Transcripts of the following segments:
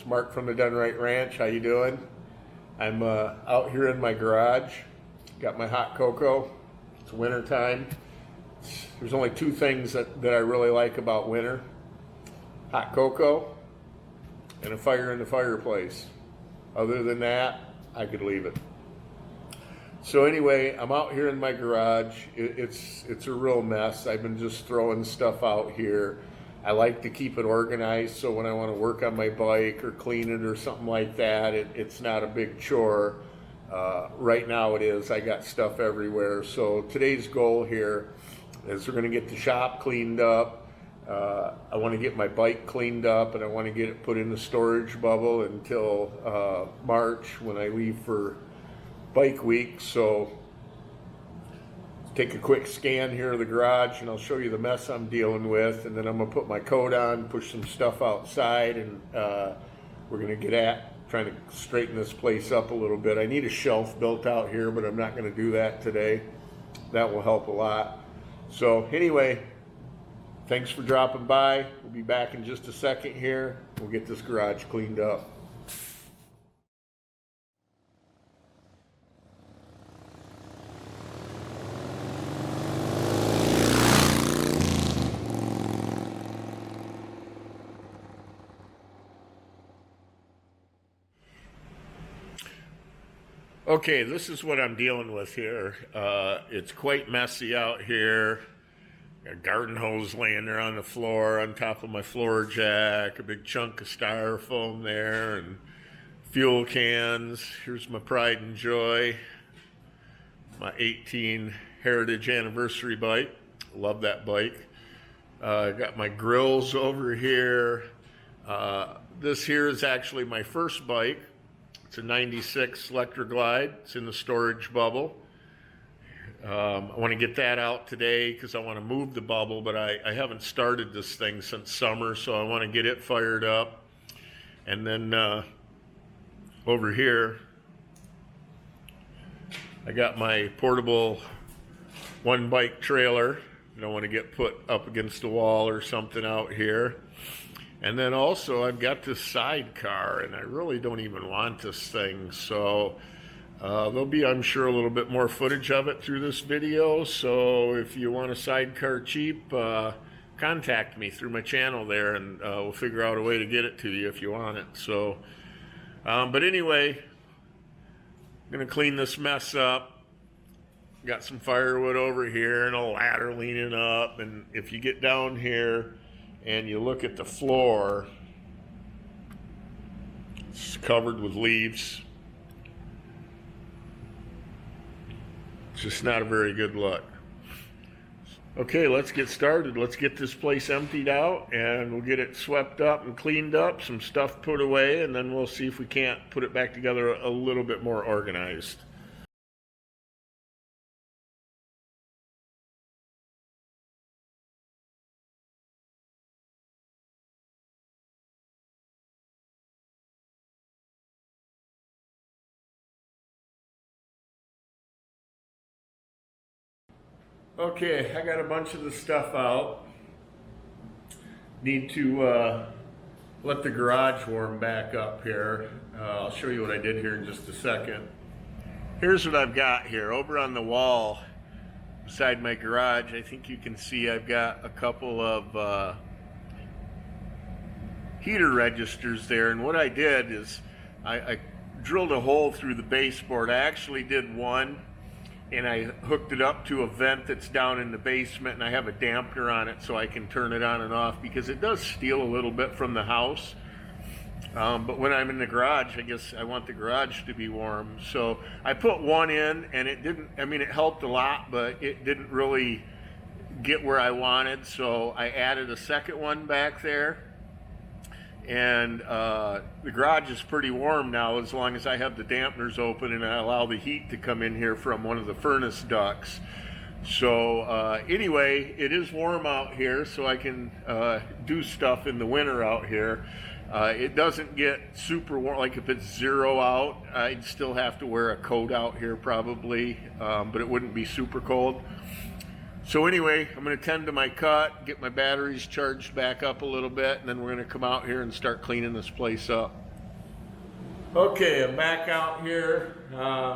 Mark from the Done Right Ranch. How you doing? I'm out here in my garage. Got my hot cocoa. It's winter time. There's only two things that I really like about winter: hot cocoa and a fire in the fireplace. Other than that, I could leave it. So anyway, I'm out here in my garage. It's a real mess. I've been just throwing stuff out here. I like to keep it organized, so when I want to work on my bike or clean it or something like that, it's not a big chore. Right now it is. I got stuff everywhere. So today's goal here is we're going to get the shop cleaned up. I want to get my bike cleaned up, and I want to get it put in the storage bubble until March when I leave for bike week. So take a quick scan here of the garage and I'll show you the mess I'm dealing with, and then I'm gonna put my coat on, push some stuff outside, and we're gonna get at trying to straighten this place up a little bit. I need a shelf built out here, but I'm not gonna do that today. That will help a lot. So anyway, thanks for dropping by. We'll be back in just a second here. We'll get this garage cleaned up. Okay, this is what I'm dealing with here. It's quite messy out here. Got a garden hose laying there on the floor on top of my floor jack, a big chunk of styrofoam there, and fuel cans. Here's my pride and joy, my 18 Heritage Anniversary bike. Love that bike. Got my grills over here. This here is actually my first bike. It's a 96 Electra-Glide. It's in the storage bubble. I want to get that out today because I want to move the bubble, but I haven't started this thing since summer, so I want to get it fired up. And then over here, I got my portable one bike trailer. I don't want to get put up against the wall or something out here. And then also I've got this sidecar, and I really don't even want this thing. So there'll be, I'm sure, a little bit more footage of it through this video. So if you want a sidecar cheap, contact me through my channel there, and we'll figure out a way to get it to you if you want it. So, but anyway, I'm gonna clean this mess up. Got some firewood over here and a ladder leaning up. And if you get down here and you look at the floor, it's covered with leaves. It's just not a very good look. Okay, let's get started. Let's get this place emptied out, and we'll get it swept up and cleaned up, some stuff put away, and then we'll see if we can't put it back together a little bit more organized. Okay, I got a bunch of the stuff out. Need to let the garage warm back up here. I'll show you what I did here in just a second. Here's what I've got here. Over on the wall beside my garage, I think you can see I've got a couple of heater registers there. And what I did is I drilled a hole through the baseboard. I actually did one, and I hooked it up to a vent that's down in the basement, and I have a dampener on it so I can turn it on and off because it does steal a little bit from the house. But when I'm in the garage, I guess I want the garage to be warm. So I put one in, and it didn't, I mean, it helped a lot, but it didn't really get where I wanted. So I added a second one back there. And the garage is pretty warm now as long as I have the dampeners open and I allow the heat to come in here from one of the furnace ducts. So anyway, it is warm out here, so I can do stuff in the winter out here. It doesn't get super warm. Like if it's 0 out, I'd still have to wear a coat out here probably, but it wouldn't be super cold. So anyway, I'm going to tend to my cut, get my batteries charged back up a little bit, and then we're going to come out here and start cleaning this place up. Okay, I'm back out here.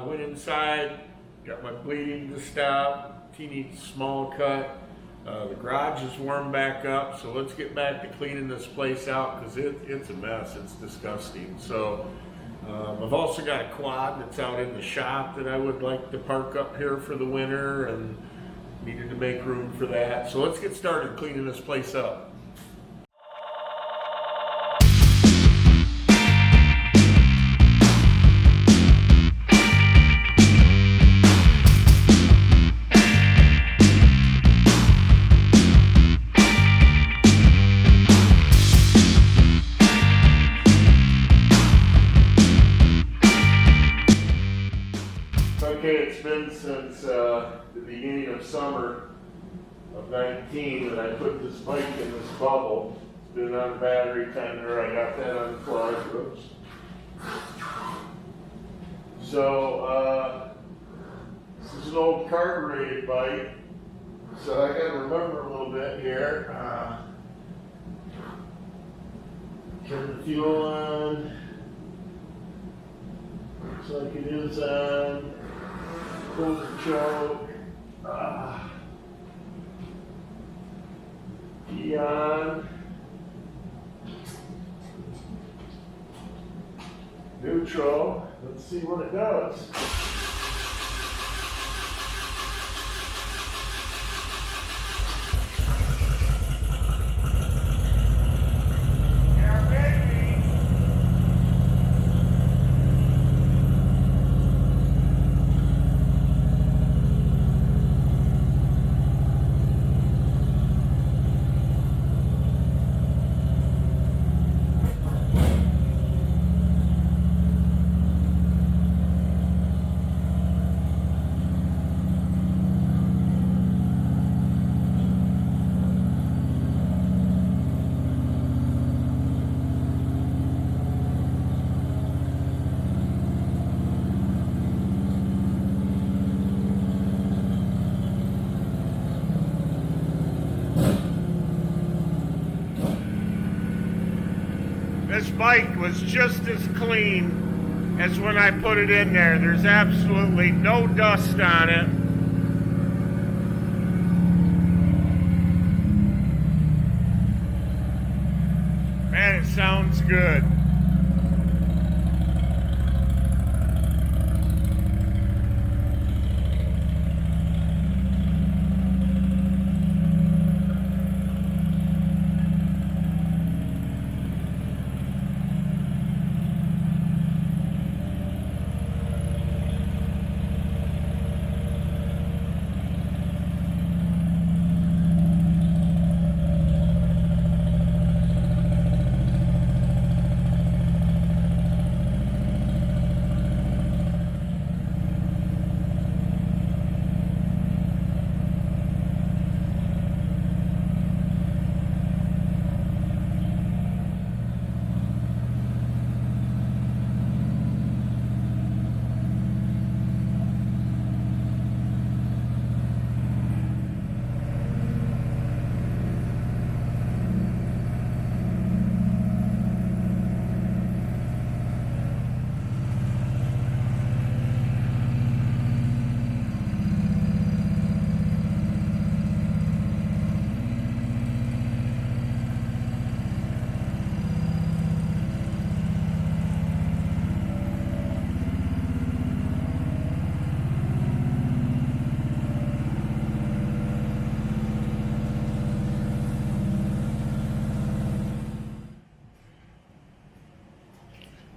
Went inside, got my bleeding to stop, teeny small cut. The garage is warmed back up, so let's get back to cleaning this place out because it's a mess. It's disgusting. So I've also got a quad that's out in the shop that I would like to park up here for the winter and needed to make room for that. So let's get started cleaning this place up. Okay, it's been since the beginning of summer of 19 that I put this bike in this bubble. It's been on battery tender. I got that unplugged. Oops. So this is an old carbureted bike. So I got to remember a little bit here. Turn the fuel on. Looks like it is on. Pull the choke. Key on. Neutral. Let's see what it does. This bike was just as clean as when I put it in there. There's absolutely no dust on it. Man, it sounds good.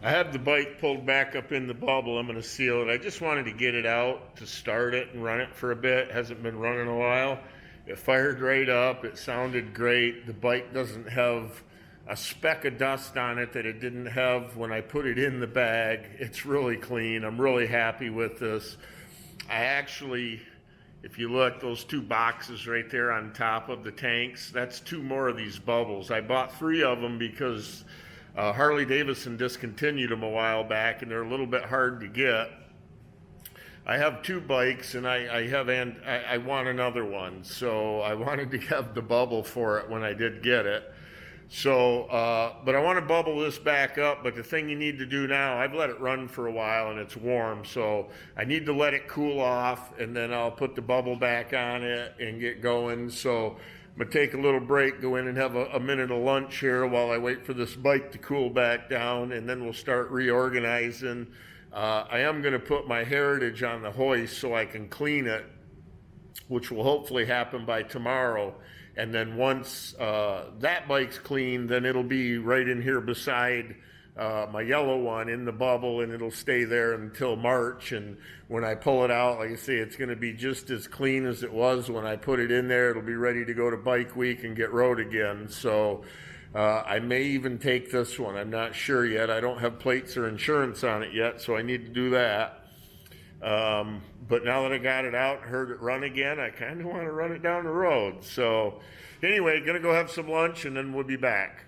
I have the bike pulled back up in the bubble. I'm going to seal it. I just wanted to get it out to start it and run it for a bit. It hasn't been running a while. It fired right up. It sounded great. The bike doesn't have a speck of dust on it that it didn't have when I put it in the bag. It's really clean. I'm really happy with this. I actually, if you look, those two boxes right there on top of the tanks, that's two more of these bubbles. I bought 3 of them because Harley-Davidson discontinued them a while back, and they're a little bit hard to get. I have 2 bikes, and I want another one, so I wanted to have the bubble for it when I did get it. So, but I want to bubble this back up, but the thing you need to do now, I've let it run for a while and it's warm, so I need to let it cool off, and then I'll put the bubble back on it and get going. So I'm gonna take a little break, go in and have a minute of lunch here while I wait for this bike to cool back down, and then we'll start reorganizing. I am gonna put my Heritage on the hoist so I can clean it, which will hopefully happen by tomorrow. And then once that bike's clean, then it'll be right in here beside my yellow one in the bubble, and it'll stay there until March. And when I pull it out, like I say, it's going to be just as clean as it was when I put it in there. It'll be ready to go to bike week and get rode again. So I may even take this one. I'm not sure yet. I don't have plates or insurance on it yet, so I need to do that. But now that I got it out and heard it run again, I kind of want to run it down the road. So anyway, gonna go have some lunch and then we'll be back.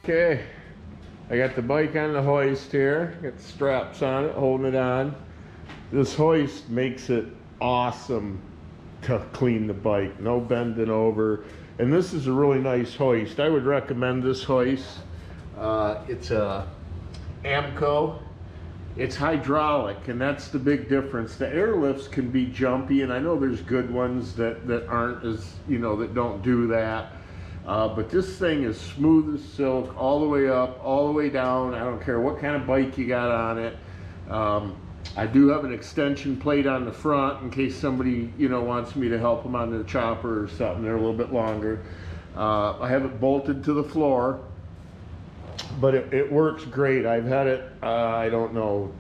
Okay, I got the bike on the hoist here, got the straps on it, holding it on. This hoist makes it awesome to clean the bike, no bending over. And this is a really nice hoist. I would recommend this hoist. It's a Amco. It's hydraulic, and that's the big difference. The airlifts can be jumpy, and I know there's good ones that aren't as, that don't do that. But this thing is smooth as silk, all the way up, all the way down. I don't care what kind of bike you got on it. I do have an extension plate on the front in case somebody, wants me to help them on the chopper or something. They're a little bit longer. I have it bolted to the floor, but it works great. I've had it, I don't know,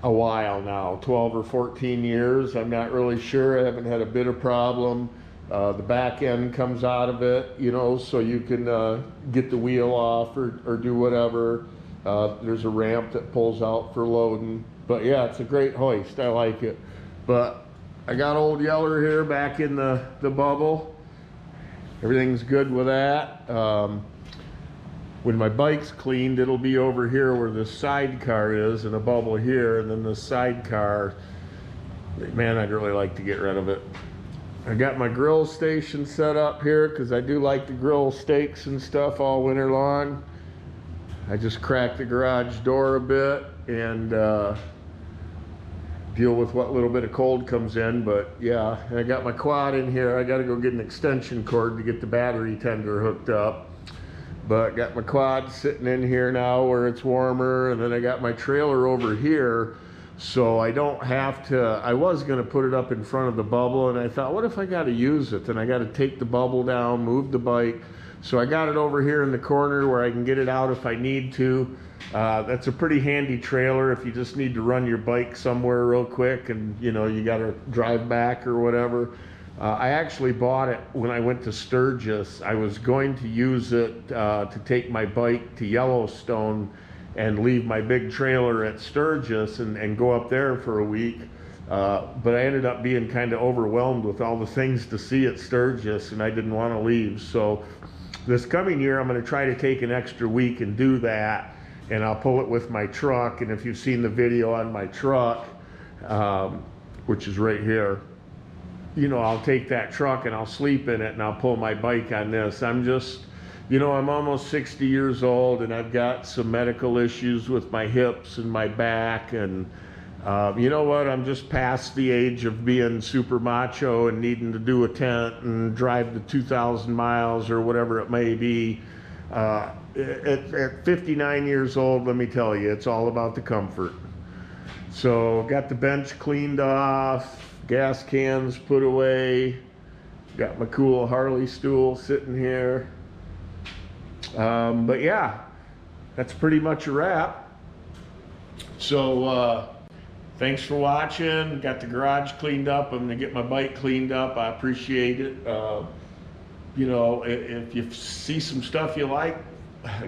a while now, 12 or 14 years. I'm not really sure. I haven't had a bit of problem. The back end comes out of it, so you can get the wheel off or do whatever. There's a ramp that pulls out for loading. But yeah, it's a great hoist. I like it. But I got old Yeller here back in the bubble. Everything's good with that. When my bike's cleaned, it'll be over here where the sidecar is, and a bubble here, and then the sidecar. Man, I'd really like to get rid of it. I got my grill station set up here because I do like to grill steaks and stuff all winter long. I just cracked the garage door a bit, and deal with what little bit of cold comes in. But yeah, I got my quad in here. I got to go get an extension cord to get the battery tender hooked up. But got my quad sitting in here now where it's warmer, and then I got my trailer over here, so I don't have to. I was going to put it up in front of the bubble, and I thought, what if I got to use it? Then I got to take the bubble down, move the bike. So I got it over here in the corner where I can get it out if I need to. That's a pretty handy trailer if you just need to run your bike somewhere real quick and you got to drive back or whatever. I actually bought it when I went to Sturgis. I was going to use it to take my bike to Yellowstone and leave my big trailer at Sturgis and go up there for a week. But I ended up being kind of overwhelmed with all the things to see at Sturgis, and I didn't want to leave. So this coming year, I'm going to try to take an extra week and do that, and I'll pull it with my truck. And if you've seen the video on my truck, which is right here, I'll take that truck and I'll sleep in it and I'll pull my bike on this. I'm just, I'm almost 60 years old and I've got some medical issues with my hips and my back, and you know what, I'm just past the age of being super macho and needing to do a tent and drive the 2,000 miles or whatever it may be. At 59 years old, let me tell you, it's all about the comfort. So got the bench cleaned off, gas cans put away, got my cool Harley stool sitting here. But yeah, that's pretty much a wrap. So thanks for watching. Got the garage cleaned up. I'm gonna get my bike cleaned up. I appreciate it. If you see some stuff you like,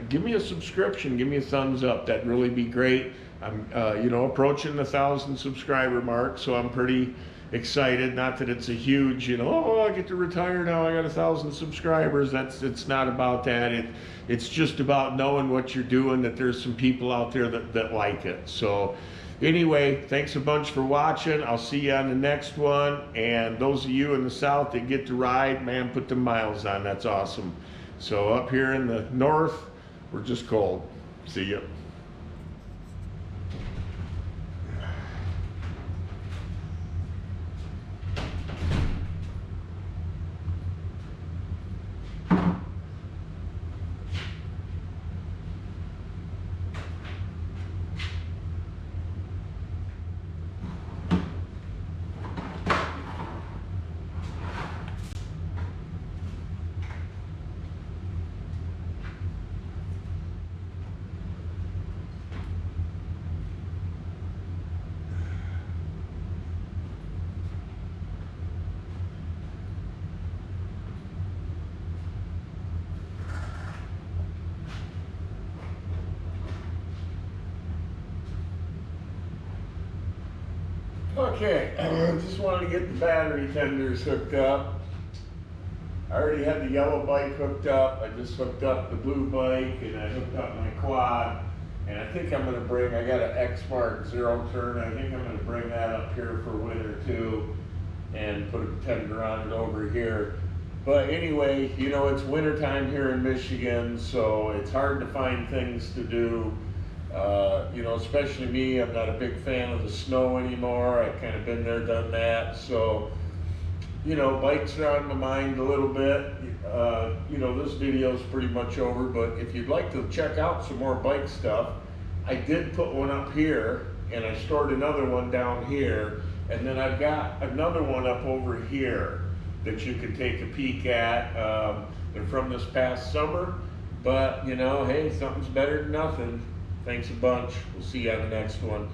give me a subscription, give me a thumbs up. That'd really be great. I'm approaching the 1,000 subscriber mark, so I'm pretty excited. Not that it's a huge, I get to retire now, I got 1,000 subscribers. It's not about that. It's just about knowing what you're doing, that there's some people out there that like it. So anyway, thanks a bunch for watching. I'll see you on the next one. And those of you in the south that get to ride, man, put the miles on. That's awesome. So up here in the north, we're just cold. See ya. Okay, just wanted to get the battery tenders hooked up. I already had the yellow bike hooked up. I just hooked up the blue bike, and I hooked up my quad. And I think I'm going to bring, I got an X-Mark zero turn. I think I'm going to bring that up here for winter too, and put a tender on it over here. But anyway, it's winter time here in Michigan, so it's hard to find things to do. Especially me, I'm not a big fan of the snow anymore. I've kind of been there, done that. So, bikes are on my mind a little bit. This video is pretty much over, but if you'd like to check out some more bike stuff, I did put one up here, and I stored another one down here, and then I've got another one up over here that you can take a peek at. They're from this past summer, but hey, something's better than nothing. Thanks a bunch. We'll see you on the next one.